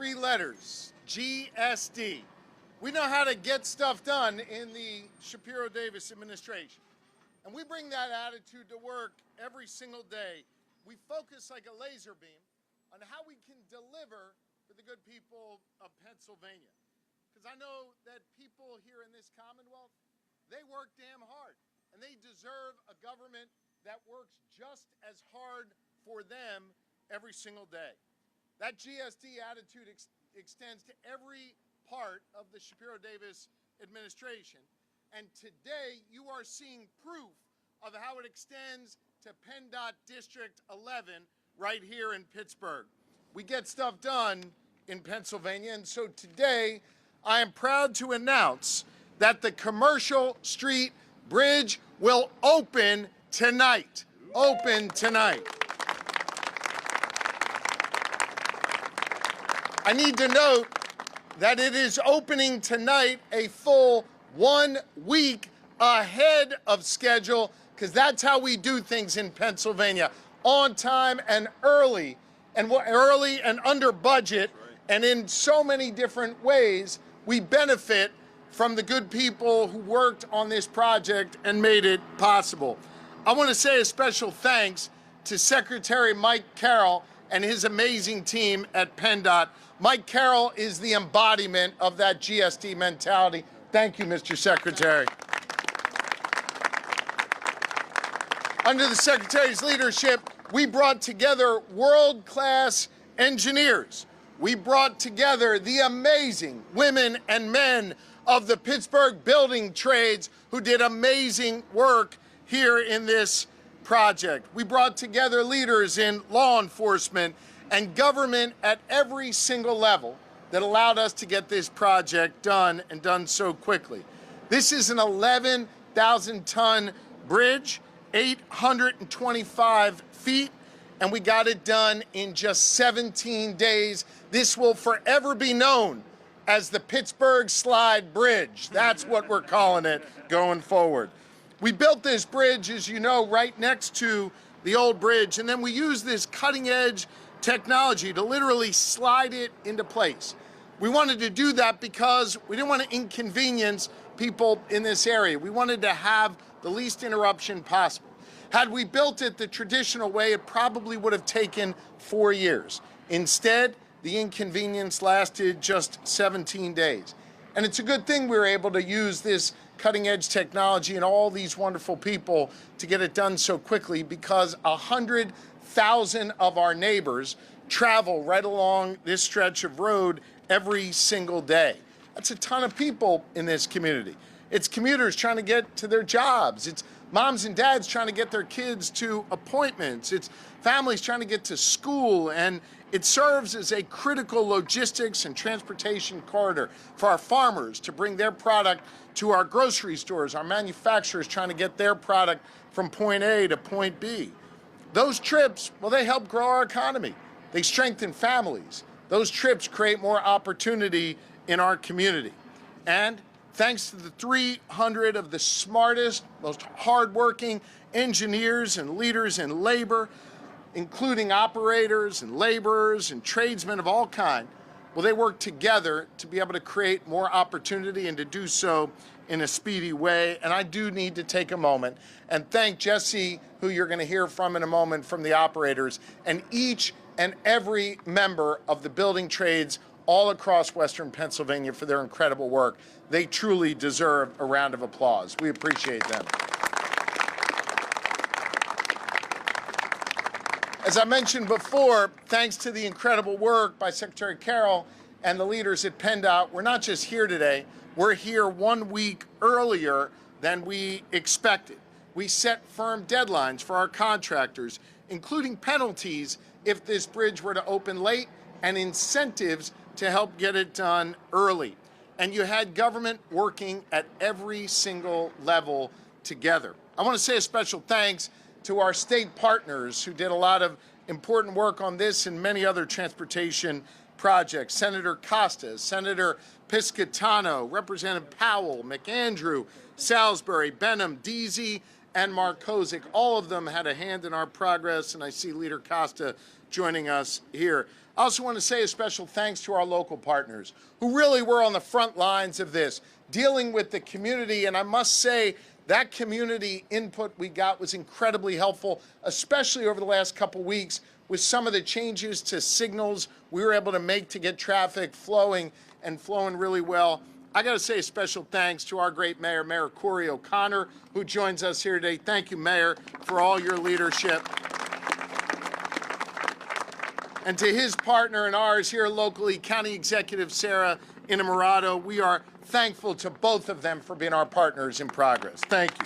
three letters, GSD. We know how to get stuff done in the Shapiro-Davis administration. And we bring that attitude to work every single day. We focus like a laser beam on how we can deliver for the good people of Pennsylvania. Because I know that people here in this Commonwealth, they work damn hard. And they deserve a government that works just as hard for them every single day. That GSD attitude extends to every part of the Shapiro-Davis administration. And today, you are seeing proof of how it extends to PennDOT District 11 right here in Pittsburgh. We get stuff done in Pennsylvania, and so today, I am proud to announce that the Commercial Street Bridge will open tonight. Open tonight. I need to note that it is opening tonight a full 1 week ahead of schedule, because that's how we do things in Pennsylvania, on time and early and under budget, and in so many different ways we benefit from the good people who worked on this project and made it possible. I want to say a special thanks to Secretary Mike Carroll and his amazing team at PennDOT. Mike Carroll is the embodiment of that GSD mentality. Thank you, Mr. Secretary. Under the Secretary's leadership, we brought together world-class engineers. We brought together the amazing women and men of the Pittsburgh building trades who did amazing work here in this project. We brought together leaders in law enforcement and government at every single level that allowed us to get this project done, and done so quickly. This is an 11,000-ton bridge, 825 feet, and we got it done in just 17 days. This will forever be known as the Pittsburgh Slide Bridge. That's what we're calling it going forward. We built this bridge, as you know, right next to the old bridge, and then we used this cutting-edge technology to literally slide it into place. We wanted to do that because we didn't want to inconvenience people in this area. We wanted to have the least interruption possible. Had we built it the traditional way, it probably would have taken 4 years. Instead, the inconvenience lasted just 17 days. And it's a good thing we were able to use this cutting-edge technology and all these wonderful people to get it done so quickly, because 100,000 of our neighbors travel right along this stretch of road every single day. That's a ton of people in this community. It's commuters trying to get to their jobs. It's moms and dads trying to get their kids to appointments. It's families trying to get to school, and it serves as a critical logistics and transportation corridor for our farmers to bring their product to our grocery stores, our manufacturers trying to get their product from point A to point B. Those trips, well, they help grow our economy. They strengthen families. Those trips create more opportunity in our community. And thanks to the 300 of the smartest, most hardworking engineers and leaders in labor, including operators and laborers and tradesmen of all kinds, well, they work together to be able to create more opportunity and to do so in a speedy way. And I do need to take a moment and thank Jesse, who you're going to hear from in a moment, from the operators, and each and every member of the building trades all across Western Pennsylvania for their incredible work. They truly deserve a round of applause. We appreciate them. As I mentioned before, thanks to the incredible work by Secretary Carroll and the leaders at PennDOT, we're not just here today, we're here 1 week earlier than we expected. We set firm deadlines for our contractors, including penalties if this bridge were to open late, and incentives to help get it done early. And you had government working at every single level together. I want to say a special thanks to our state partners who did a lot of important work on this and many other transportation projects. Senator Costa, Senator Piscitano, Representative Powell, McAndrew, Salisbury, Benham, Deasy, and Markozik. All of them had a hand in our progress, and I see Leader Costa joining us here. I also want to say a special thanks to our local partners who really were on the front lines of this, dealing with the community. And I must say, that community input we got was incredibly helpful, especially over the last couple weeks with some of the changes to signals we were able to make to get traffic flowing and flowing really well. I got to say a special thanks to our great mayor, Mayor Corey O'Connor, who joins us here today. Thank you, Mayor, for all your leadership. And to his partner and ours here locally, County Executive Sarah Innamorato, we are thankful to both of them for being our partners in progress. Thank you.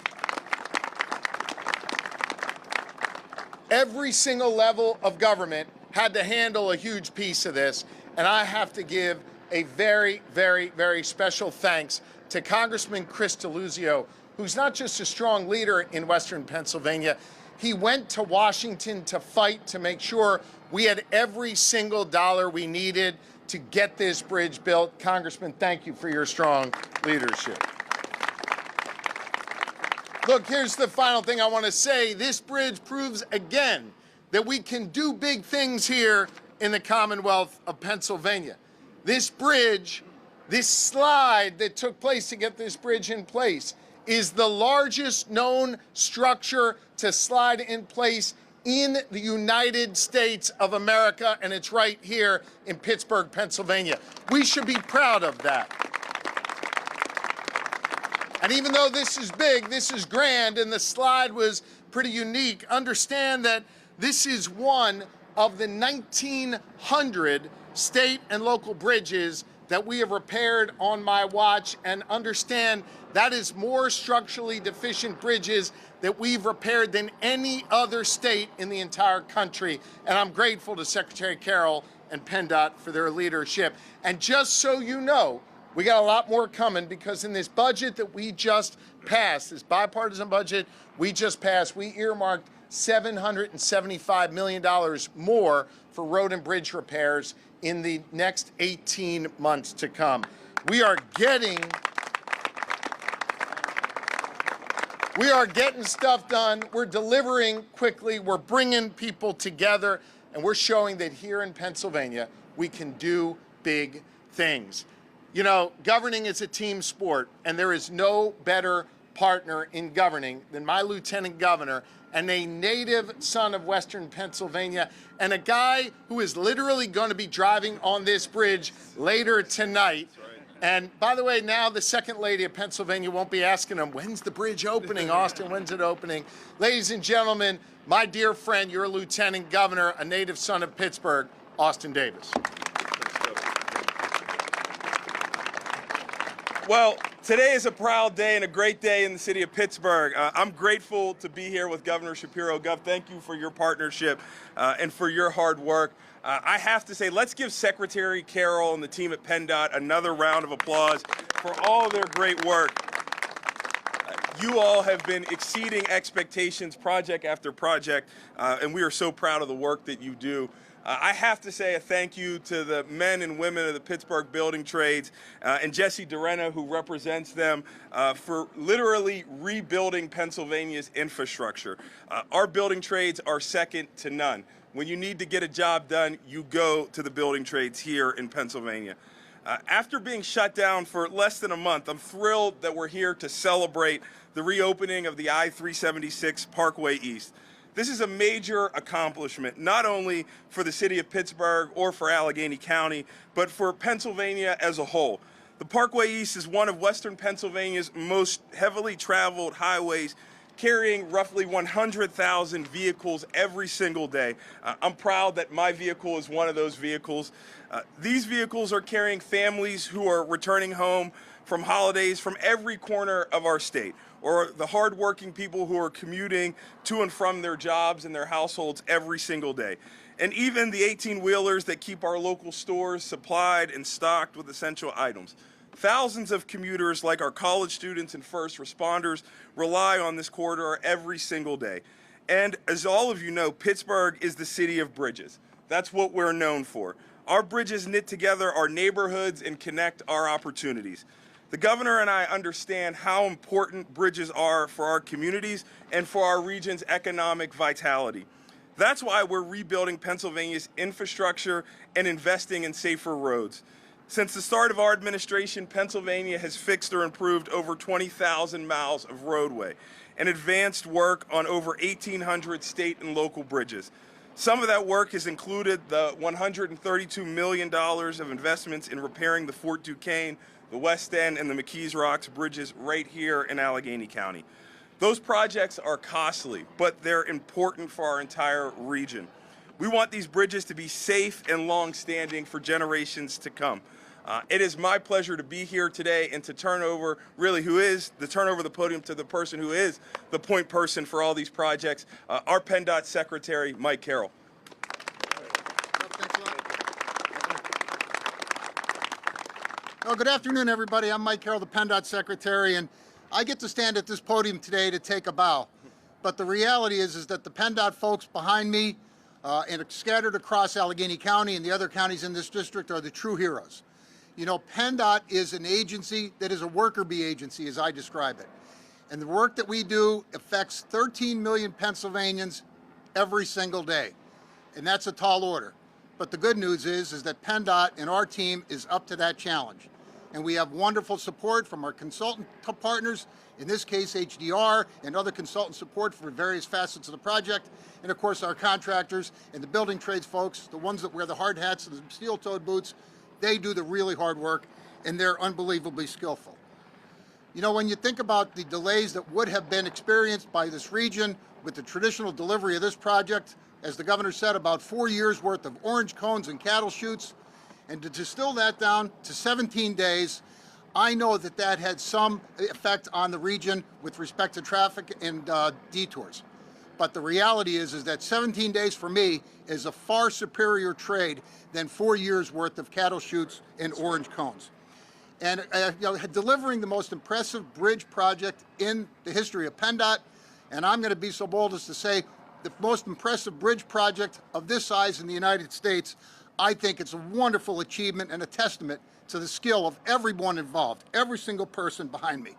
Every single level of government had to handle a huge piece of this, and I have to give a very, very, very special thanks to Congressman Chris DeLuzio, who's not just a strong leader in Western Pennsylvania. He went to Washington to fight to make sure we had every single dollar we needed to get this bridge built. Congressman, thank you for your strong leadership. Look, here's the final thing I want to say. This bridge proves again that we can do big things here in the Commonwealth of Pennsylvania. This bridge, this slide that took place to get this bridge in place, is the largest known structure to slide in place in the United States of America, and it's right here in Pittsburgh, Pennsylvania. We should be proud of that. And even though this is big, this is grand, and the slide was pretty unique, understand that this is one of the 1,900 state and local bridges that we have repaired on my watch, and understand that is more structurally deficient bridges that we've repaired than any other state in the entire country. And I'm grateful to Secretary Carroll and PennDOT for their leadership. And just so you know, we got a lot more coming, because in this budget that we just passed, this bipartisan budget we just passed, we earmarked $775 million more for road and bridge repairs in the next 18 months to come. We are getting stuff done. We're delivering quickly. We're bringing people together, and we're showing that here in Pennsylvania, we can do big things. You know, governing is a team sport, and there is no better partner in governing than my lieutenant governor, and a native son of Western Pennsylvania, and a guy who is literally going to be driving on this bridge later tonight. And by the way, now the second lady of Pennsylvania won't be asking him, when's the bridge opening, Austin, when's it opening? Ladies and gentlemen, my dear friend, your lieutenant governor, a native son of Pittsburgh, Austin Davis. Well, today is a proud day and a great day in the city of Pittsburgh. I'm grateful to be here with Governor Shapiro. Gov, thank you for your partnership and for your hard work. I have to say, let's give Secretary Carroll and the team at PennDOT another round of applause for all their great work. You all have been exceeding expectations project after project, and we are so proud of the work that you do. I have to say a thank you to the men and women of the Pittsburgh building trades and Jesse Dorena, who represents them, for literally rebuilding Pennsylvania's infrastructure. Our building trades are second to none. When you need to get a job done, you go to the building trades here in Pennsylvania. After being shut down for less than a month, I'm thrilled that we're here to celebrate the reopening of the I-376 Parkway East. This is a major accomplishment, not only for the city of Pittsburgh or for Allegheny County, but for Pennsylvania as a whole. The Parkway East is one of Western Pennsylvania's most heavily traveled highways, carrying roughly 100,000 vehicles every single day. I'm proud that my vehicle is one of those vehicles. These vehicles are carrying families who are returning home from holidays from every corner of our state, or the hardworking people who are commuting to and from their jobs and their households every single day. And even the 18-wheelers that keep our local stores supplied and stocked with essential items. Thousands of commuters, like our college students and first responders, rely on this corridor every single day. And as all of you know, Pittsburgh is the city of bridges. That's what we're known for. Our bridges knit together our neighborhoods and connect our opportunities. The governor and I understand how important bridges are for our communities and for our region's economic vitality. That's why we're rebuilding Pennsylvania's infrastructure and investing in safer roads. Since the start of our administration, Pennsylvania has fixed or improved over 20,000 miles of roadway and advanced work on over 1,800 state and local bridges. Some of that work has included the $132 million of investments in repairing the Fort Duquesne, the West End, and the McKees Rocks bridges right here in Allegheny County. Those projects are costly, but they're important for our entire region. We want these bridges to be safe and long-standing for generations to come. It is my pleasure to be here today and to turn over the podium to the person who is the point person for all these projects, our PennDOT Secretary, Mike Carroll. Well, good afternoon, everybody. I'm Mike Carroll, the PennDOT Secretary, and I get to stand at this podium today to take a bow. But the reality is that the PennDOT folks behind me and scattered across Allegheny County and the other counties in this district are the true heroes. You know, PennDOT is an agency that is a worker bee agency, as I describe it. And the work that we do affects 13 million Pennsylvanians every single day. And that's a tall order. But the good news is that PennDOT and our team is up to that challenge. And we have wonderful support from our consultant partners, in this case HDR and other consultant support for various facets of the project, and of course our contractors and the building trades folks, the ones that wear the hard hats and the steel-toed boots. They do the really hard work, and they're unbelievably skillful. You know, when you think about the delays that would have been experienced by this region with the traditional delivery of this project, as the governor said, about 4 years worth of orange cones and cattle chutes, and to distill that down to 17 days, I know that that had some effect on the region with respect to traffic and detours. But the reality is that 17 days for me is a far superior trade than 4 years worth of cattle chutes and orange cones. And delivering the most impressive bridge project in the history of PennDOT, and I'm going to be so bold as to say the most impressive bridge project of this size in the United States. I think it's a wonderful achievement and a testament to the skill of everyone involved, every single person behind me.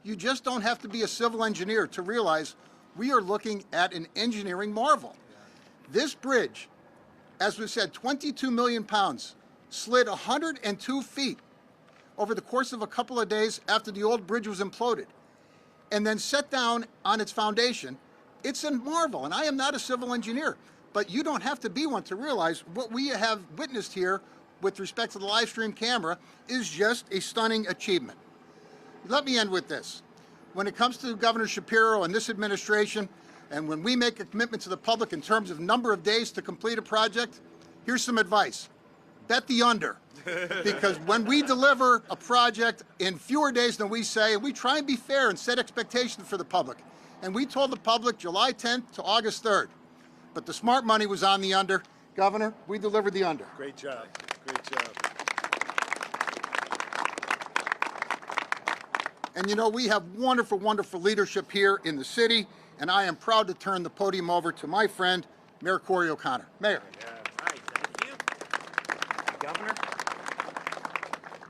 You just don't have to be a civil engineer to realize we are looking at an engineering marvel. This bridge, as we said, 22 million pounds, slid 102 feet over the course of a couple of days after the old bridge was imploded, and then set down on its foundation. It's a marvel, and I am not a civil engineer, but you don't have to be one to realize what we have witnessed here with respect to the live stream camera is just a stunning achievement. Let me end with this. When it comes to Governor Shapiro and this administration, and when we make a commitment to the public in terms of number of days to complete a project, here's some advice. Bet the under. Because when we deliver a project in fewer days than we say, and we try and be fair and set expectations for the public, and we told the public July 10th to August 3rd, but the smart money was on the under. Governor, we delivered the under. Great job. Great job. And you know, we have wonderful, wonderful leadership here in the city, and I am proud to turn the podium over to my friend, Mayor Corey O'Connor. Mayor. Yeah, right, thank you. Governor?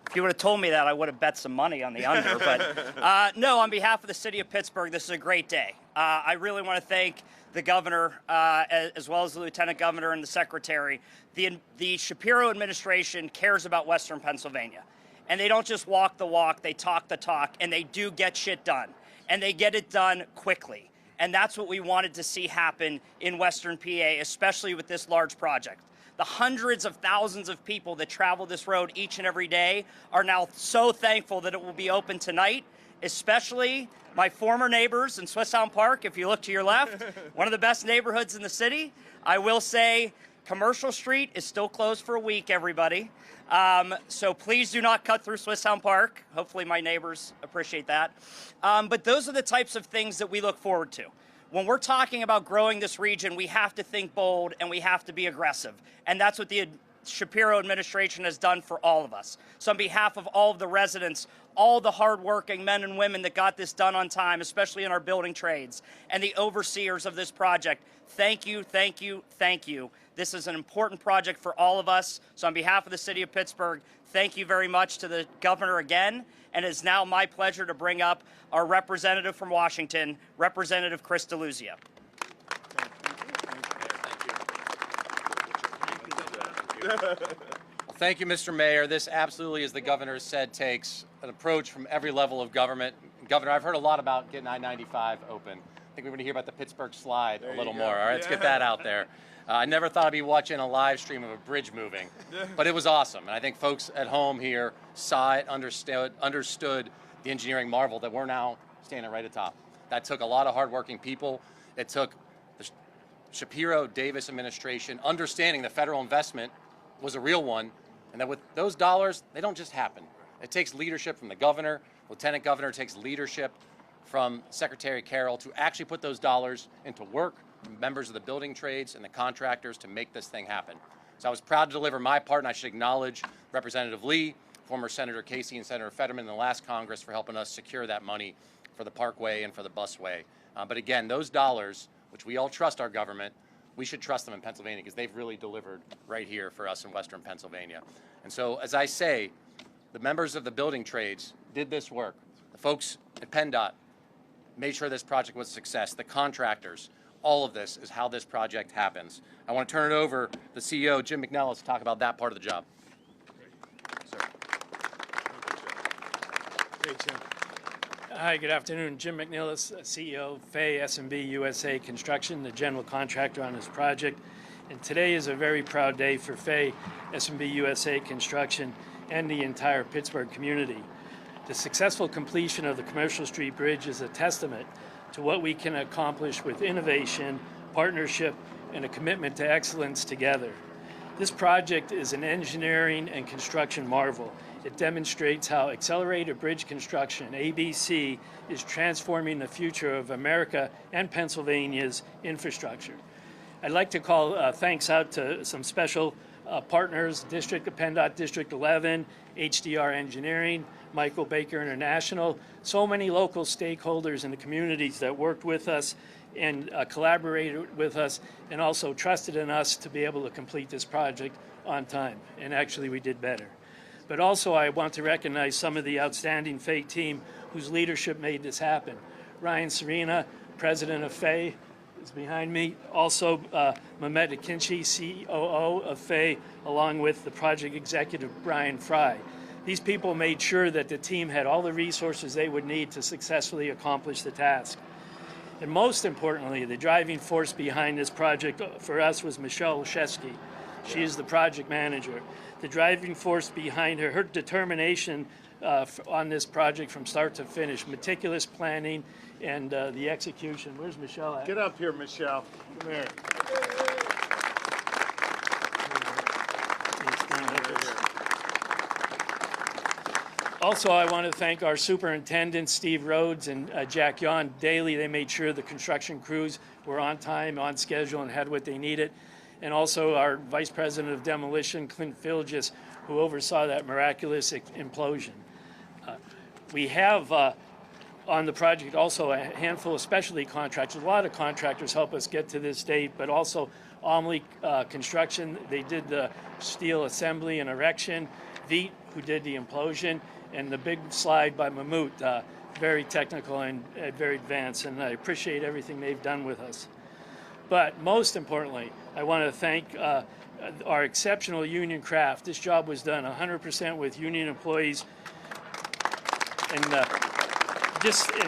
If you would have told me that, I would have bet some money on the under. But no, on behalf of the city of Pittsburgh, this is a great day. I really want to thank the governor, as well as the lieutenant governor and the secretary. The Shapiro administration cares about Western Pennsylvania. And they don't just walk the walk, they talk the talk, and they do get shit done. And they get it done quickly. And that's what we wanted to see happen in Western PA, especially with this large project. The hundreds of thousands of people that travel this road each and every day are now so thankful that it will be open tonight, especially my former neighbors in Swisstown Park. If you look to your left, one of the best neighborhoods in the city. I will say Commercial Street is still closed for a week, everybody. So please do not cut through Swisstown Park. Hopefully my neighbors appreciate that. But those are the types of things that we look forward to. When we're talking about growing this region, we have to think bold and we have to be aggressive. And that's what the Shapiro administration has done for all of us. So on behalf of all of the residents, all the hardworking men and women that got this done on time, especially in our building trades, and the overseers of this project, thank you, thank you, thank you. This is an important project for all of us. So on behalf of the city of Pittsburgh, thank you very much to the governor again. And it's now my pleasure to bring up our representative from Washington, Representative Chris DeLuzia. Thank you. Well, thank you, Mr. Mayor. This absolutely, as the governor said, takes an approach from every level of government. Governor, I've heard a lot about getting I-95 open. I think we're going to hear about the Pittsburgh slide a little more. All right, let's get that out there. I never thought I'd be watching a live stream of a bridge moving, but it was awesome. And I think folks at home here saw it, understood the engineering marvel that we're now standing right atop. That took a lot of hardworking people. It took the Shapiro Davis administration understanding the federal investment was a real one, and that with those dollars, they don't just happen. It takes leadership from the governor, lieutenant governor, it takes leadership from Secretary Carroll to actually put those dollars into work, members of the building trades and the contractors to make this thing happen. So I was proud to deliver my part, and I should acknowledge Representative Lee, former Senator Casey, and Senator Fetterman in the last Congress for helping us secure that money for the Parkway and for the busway. But again, those dollars, which we all trust our government, we should trust them in Pennsylvania because they've really delivered right here for us in Western Pennsylvania. And so, as I say, the members of the building trades did this work. The folks at PennDOT made sure this project was a success. The contractors, all of this is how this project happens. I want to turn it over to the CEO, Jim McNellis, to talk about that part of the job. Great, Jim. Hi, good afternoon. Jim McNellis, CEO of Fay S&B USA Construction, the general contractor on this project. And today is a very proud day for Fay S&B USA Construction and the entire Pittsburgh community. The successful completion of the Commercial Street Bridge is a testament to what we can accomplish with innovation, partnership, and a commitment to excellence together. This project is an engineering and construction marvel. It demonstrates how accelerated bridge construction, ABC, is transforming the future of America and Pennsylvania's infrastructure. I'd like to call thanks out to some special partners, District of PennDOT District 11, HDR Engineering, Michael Baker International, so many local stakeholders in the communities that worked with us and collaborated with us and also trusted in us to be able to complete this project on time. And actually we did better. But also I want to recognize some of the outstanding Fay team whose leadership made this happen. Ryan Serena, president of Fay, is behind me. Also Mehmet Akinci, COO of Fay, along with the project executive Brian Fry. These people made sure that the team had all the resources they would need to successfully accomplish the task. And most importantly, the driving force behind this project for us was Michelle Olszewski. She is the project manager. The driving force behind her determination on this project from start to finish, meticulous planning and the execution. Where's Michelle at? Get up here, Michelle. Come here. Also, I want to thank our superintendents, Steve Rhodes and Jack Yon daily. They made sure the construction crews were on time, on schedule, and had what they needed. And also our Vice President of Demolition, Clint Philgis, who oversaw that miraculous implosion. We have on the project also a handful of specialty contractors. A lot of contractors help us get to this date, but also Omley Construction, they did the steel assembly and erection. Veet, who did the implosion, and the big slide by Mammoet, very technical and very advanced, and I appreciate everything they've done with us. But most importantly, I want to thank our exceptional union craft. This job was done 100% with union employees, and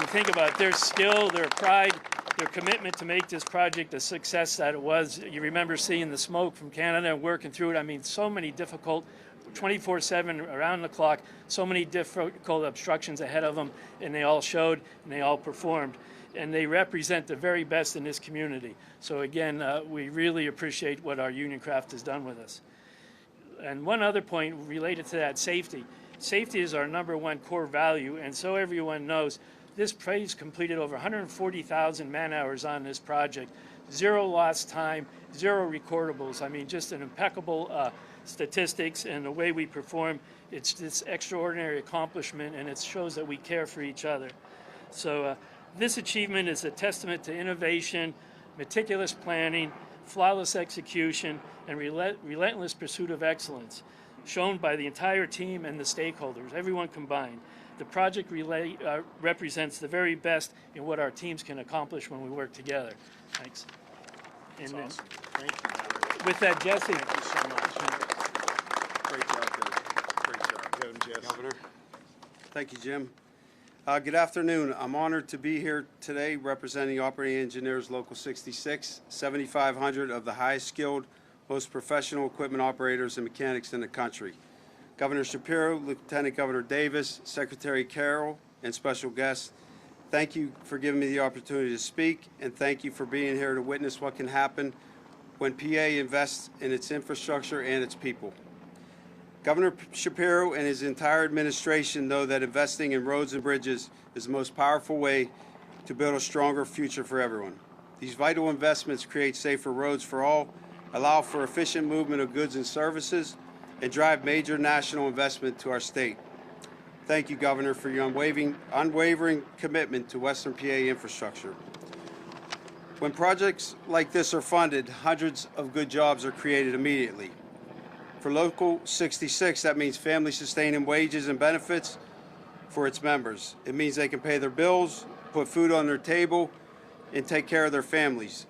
think about their skill, their pride, their commitment to make this project a success that it was. You remember seeing the smoke from Canada and working through it. I mean, so many difficult 24/7 around the clock, so many difficult obstructions ahead of them, and they all showed and they all performed. And they represent the very best in this community. So again, we really appreciate what our union craft has done with us. And one other point related to that, safety. Safety is our #1 core value, and so everyone knows, this phase completed over 140,000 man-hours on this project. 0 lost time, 0 recordables. I mean, just an impeccable statistics and the way we perform. It's this extraordinary accomplishment, and it shows that we care for each other. So this achievement is a testament to innovation, meticulous planning, flawless execution, and relentless pursuit of excellence, shown by the entire team and the stakeholders, everyone combined. The project represents the very best in what our teams can accomplish when we work together. Thanks. That's And awesome. Thank you. with that, Jesse. Thank you so much. Great job, guys. Great job. Go, Jess. Governor. Thank you, Jim. Good afternoon. I'm honored to be here today representing Operating Engineers Local 66, 7,500 of the highest skilled, most professional equipment operators and mechanics in the country. Governor Shapiro, Lieutenant Governor Davis, Secretary Carroll, and special guests, thank you for giving me the opportunity to speak, and thank you for being here to witness what can happen when PA invests in its infrastructure and its people. Governor Shapiro and his entire administration know that investing in roads and bridges is the most powerful way to build a stronger future for everyone. These vital investments create safer roads for all, allow for efficient movement of goods and services, and drive major national investment to our state. Thank you, Governor, for your unwavering commitment to Western PA infrastructure. When projects like this are funded, hundreds of good jobs are created immediately. For Local 66, that means family-sustaining wages and benefits for its members. It means they can pay their bills, put food on their table, and take care of their families.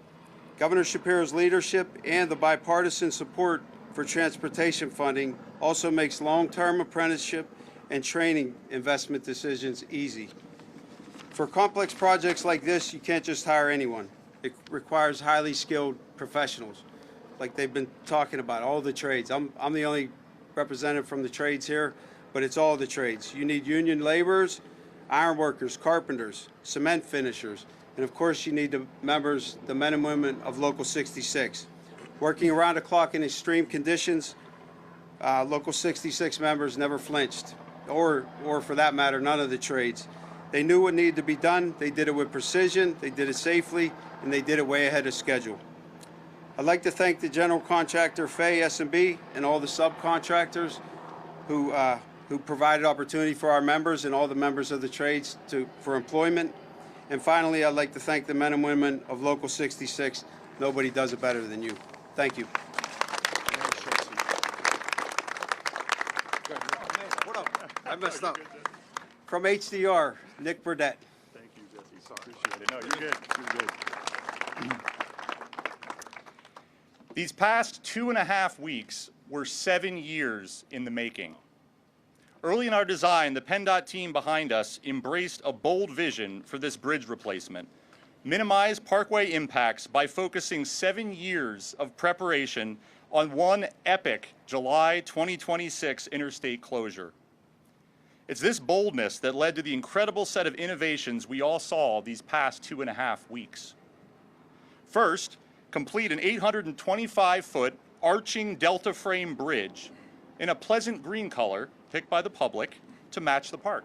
Governor Shapiro's leadership and the bipartisan support for transportation funding also makes long-term apprenticeship and training investment decisions easy. For complex projects like this, you can't just hire anyone. It requires highly skilled professionals, like they've been talking about, all the trades. I'm the only representative from the trades here, but it's all the trades. You need union laborers, iron workers, carpenters, cement finishers, and of course you need the members, the men and women of Local 66. Working around the clock in extreme conditions, Local 66 members never flinched, or for that matter, none of the trades. They knew what needed to be done, they did it with precision, they did it safely, and they did it way ahead of schedule. I'd like to thank the general contractor, Fay S&B, and all the subcontractors who provided opportunity for our members and all the members of the trades for employment. And finally, I'd like to thank the men and women of Local 66. Nobody does it better than you. Thank you. What up? I messed up. From HDR, Nick Burdett. Thank you, Jesse. Sorry. Appreciate it. No, you're good. You're good. These past 2.5 weeks were 7 years in the making. Early in our design, the PennDOT team behind us embraced a bold vision for this bridge replacement. Minimize Parkway impacts by focusing 7 years of preparation on one epic July 2026 interstate closure. It's this boldness that led to the incredible set of innovations we all saw these past 2.5 weeks. First, complete an 825-foot arching delta frame bridge in a pleasant green color picked by the public to match the park.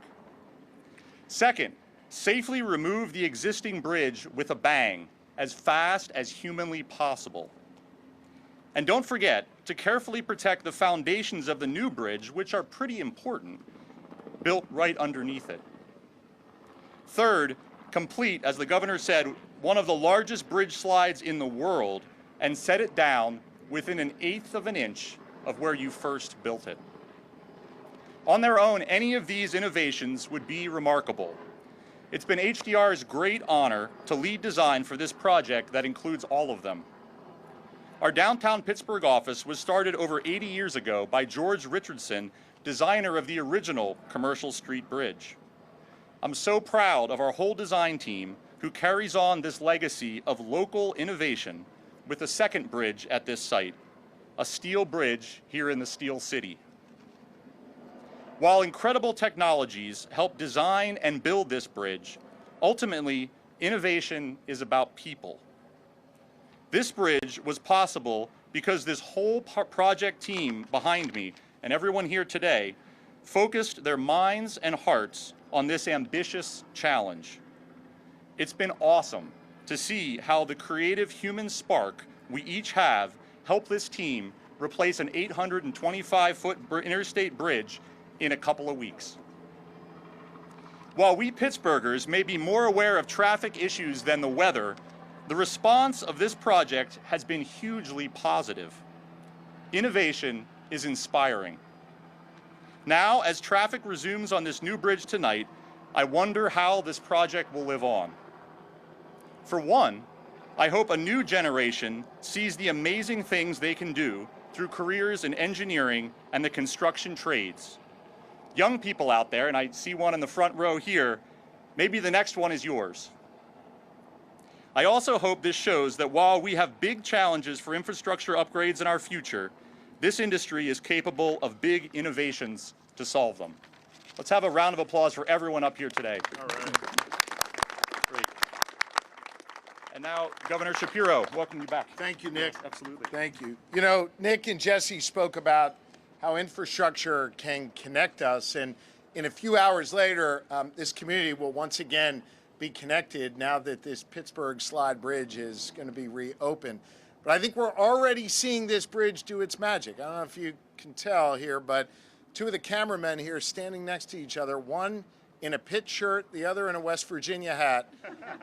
Second, safely remove the existing bridge with a bang as fast as humanly possible. And don't forget to carefully protect the foundations of the new bridge, which are pretty important, built right underneath it. Third, complete, as the governor said, one of the largest bridge slides in the world and set it down within 1/8 of an inch of where you first built it. On their own, any of these innovations would be remarkable. It's been HDR's great honor to lead design for this project that includes all of them. Our downtown Pittsburgh office was started over 80 years ago by George Richardson, designer of the original Commercial Street Bridge. I'm so proud of our whole design team who carries on this legacy of local innovation with a second bridge at this site, a steel bridge here in the Steel City. While incredible technologies help design and build this bridge, ultimately, innovation is about people. This bridge was possible because this whole project team behind me and everyone here today focused their minds and hearts on this ambitious challenge. It's been awesome to see how the creative human spark we each have helped this team replace an 825-foot interstate bridge in a couple of weeks. While we Pittsburghers may be more aware of traffic issues than the weather, the response of this project has been hugely positive. Innovation is inspiring. Now, as traffic resumes on this new bridge tonight, I wonder how this project will live on. For one, I hope a new generation sees the amazing things they can do through careers in engineering and the construction trades. Young people out there, and I see one in the front row here, maybe the next one is yours. I also hope this shows that while we have big challenges for infrastructure upgrades in our future, this industry is capable of big innovations to solve them. Let's have a round of applause for everyone up here today. All right. Great. And now, Governor Shapiro, welcome you back. Thank you, Nick. Absolutely. Thank you. You know, Nick and Jesse spoke about how infrastructure can connect us, and in a few hours later, this community will once again be connected now that this Pittsburgh Slide Bridge is going to be reopened. But I think we're already seeing this bridge do its magic. I don't know if you can tell here, but two of the cameramen here standing next to each other, one in a Pitt shirt, the other in a West Virginia hat.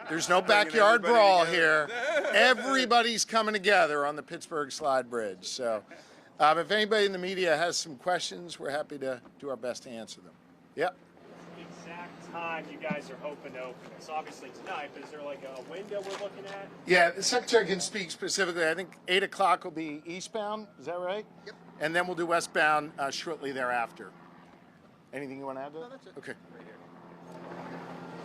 There's no backyard brawl here. Everybody's coming together on the Pittsburgh Slide Bridge. So if anybody in the media has some questions, we're happy to do our best to answer them. Yep. Exact time you guys are hoping to open this? Obviously tonight, but is there like a window we're looking at? Yeah, the Secretary can speak specifically. I think 8 o'clock will be eastbound. Is that right? Yep. And then we'll do westbound shortly thereafter. Anything you want to add to that? No, that's it. Okay.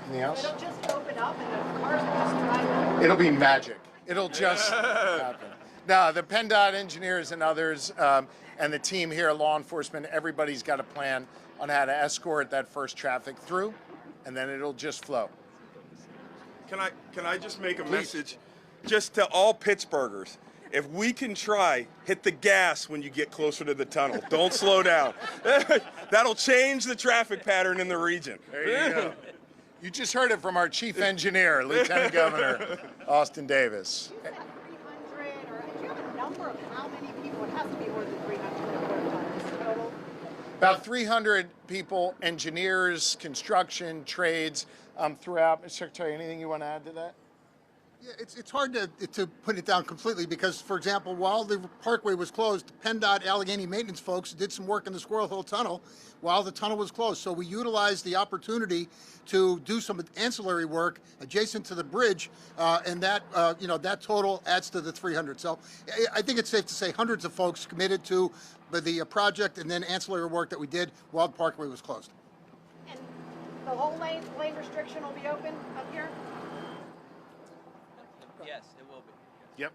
Anything else? It'll just open up and the cars will just drive over. It'll be magic. It'll just happen. No, the PennDOT engineers and others and the team here, law enforcement, everybody's got a plan on how to escort that first traffic through, and then it'll just flow. Can I just make a message just to all Pittsburghers? If we can try, hit the gas when you get closer to the tunnel. Don't slow down. That'll change the traffic pattern in the region. There you go. You just heard it from our chief engineer, Lieutenant Governor Austin Davis. You said 300, or do you have a number of how many people? It has to be more than 300 that worked on this total. About 300 people, engineers, construction, trades throughout. Mr. Secretary, anything you want to add to that? Yeah, it's hard to put it down completely because, for example, while the Parkway was closed, PennDOT Allegheny maintenance folks did some work in the Squirrel Hill Tunnel while the tunnel was closed. So we utilized the opportunity to do some ancillary work adjacent to the bridge, and that that total adds to the 300. So I think it's safe to say hundreds of folks committed to the project and then ancillary work that we did while the Parkway was closed. And the whole lane restriction will be open up here? Yes, it will be. Yep.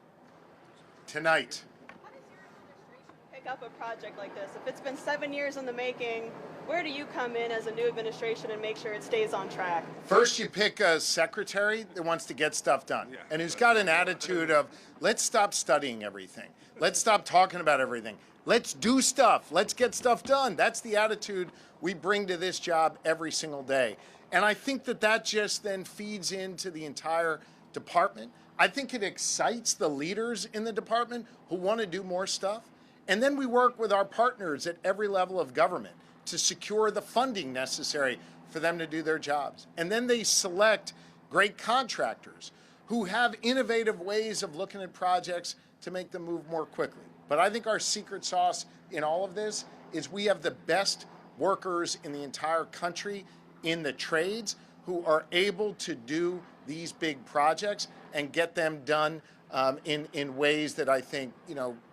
Tonight. How does your administration pick up a project like this? If it's been 7 years in the making, where do you come in as a new administration and make sure it stays on track? First, you pick a secretary that wants to get stuff done and who's got an attitude of, let's stop studying everything. Let's stop talking about everything. Let's do stuff. Let's get stuff done. That's the attitude we bring to this job every single day. And I think that just then feeds into the entire department. I think it excites the leaders in the department who want to do more stuff. And then we work with our partners at every level of government to secure the funding necessary for them to do their jobs. And then they select great contractors who have innovative ways of looking at projects to make them move more quickly. But I think our secret sauce in all of this is we have the best workers in the entire country in the trades who are able to do these big projects and get them done in ways that I think,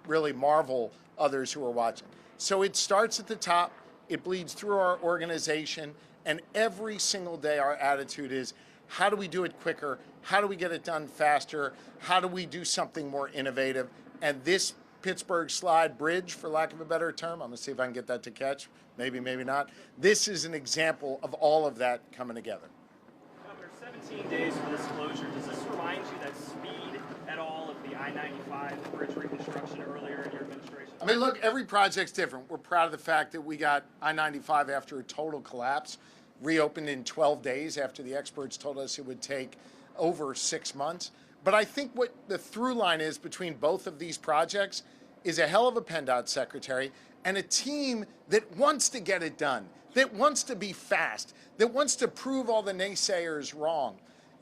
really marvel others who are watching. So it starts at the top, it bleeds through our organization, and every single day our attitude is, how do we do it quicker? How do we get it done faster? How do we do something more innovative? And this Pittsburgh Slide Bridge, for lack of a better term, I'm gonna see if I can get that to catch, maybe, maybe not. This is an example of all of that coming together. Governor, 17 days for this closure. Does this remind you that speed at all of the I-95 bridge reconstruction earlier in your administration? I mean, look, every project's different. We're proud of the fact that we got I-95 after a total collapse, reopened in 12 days after the experts told us it would take over 6 months. But I think what the through line is between both of these projects is a hell of a PennDOT secretary and a team that wants to get it done, that wants to be fast, that wants to prove all the naysayers wrong.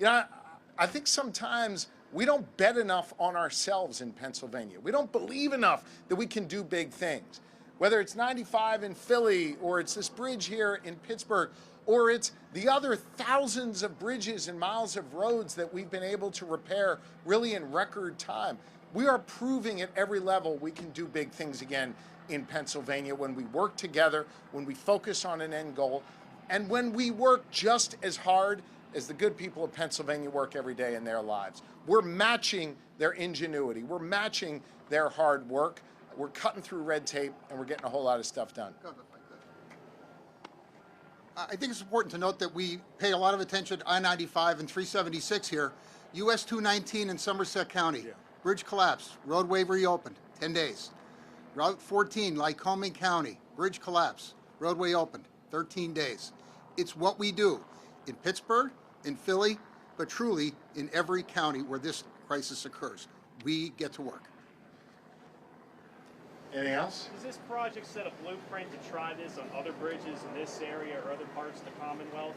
I think sometimes we don't bet enough on ourselves in Pennsylvania. We don't believe enough that we can do big things. Whether it's 95 in Philly, or it's this bridge here in Pittsburgh, or it's the other thousands of bridges and miles of roads that we've been able to repair really in record time. We are proving at every level we can do big things again in Pennsylvania when we work together, when we focus on an end goal, and when we work just as hard as the good people of Pennsylvania work every day in their lives. We're matching their ingenuity. We're matching their hard work. We're cutting through red tape, and we're getting a whole lot of stuff done. I think it's important to note that we pay a lot of attention to I-95 and 376 here. US 219 in Somerset County, bridge collapse, roadway reopened, 10 days. Route 14, Lycoming County, bridge collapse, roadway opened, 13 days. It's what we do in Pittsburgh, in Philly, but truly in every county where this crisis occurs. We get to work. Anything else? Does this project set a blueprint to try this on other bridges in this area or other parts of the Commonwealth?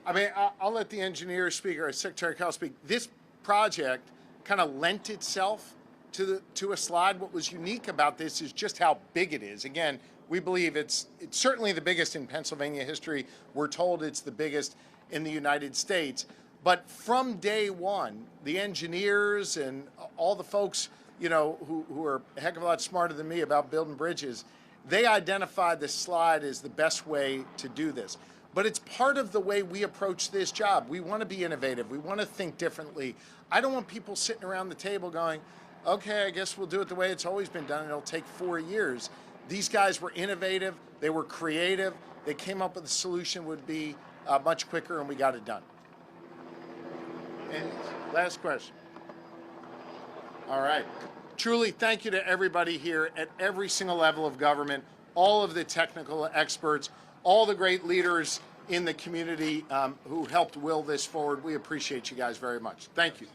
I mean, I'll let the engineer speak, or Secretary Kyle speak. This project kind of lent itself to a slide. What was unique about this is just how big it is. Again, we believe it's certainly the biggest in Pennsylvania history. We're told it's the biggest in the United States. But from day one, the engineers and all the folks, you know, who are a heck of a lot smarter than me about building bridges, they identified this slide as the best way to do this. But it's part of the way we approach this job. We want to be innovative. We want to think differently. I don't want people sitting around the table going, okay, I guess we'll do it the way it's always been done, and it'll take 4 years. These guys were innovative. They were creative. They came up with a solution would be much quicker, and we got it done. And last question. All right. Truly, thank you to everybody here at every single level of government, all of the technical experts, all the great leaders in the community who helped will this forward. We appreciate you guys very much. Thank you.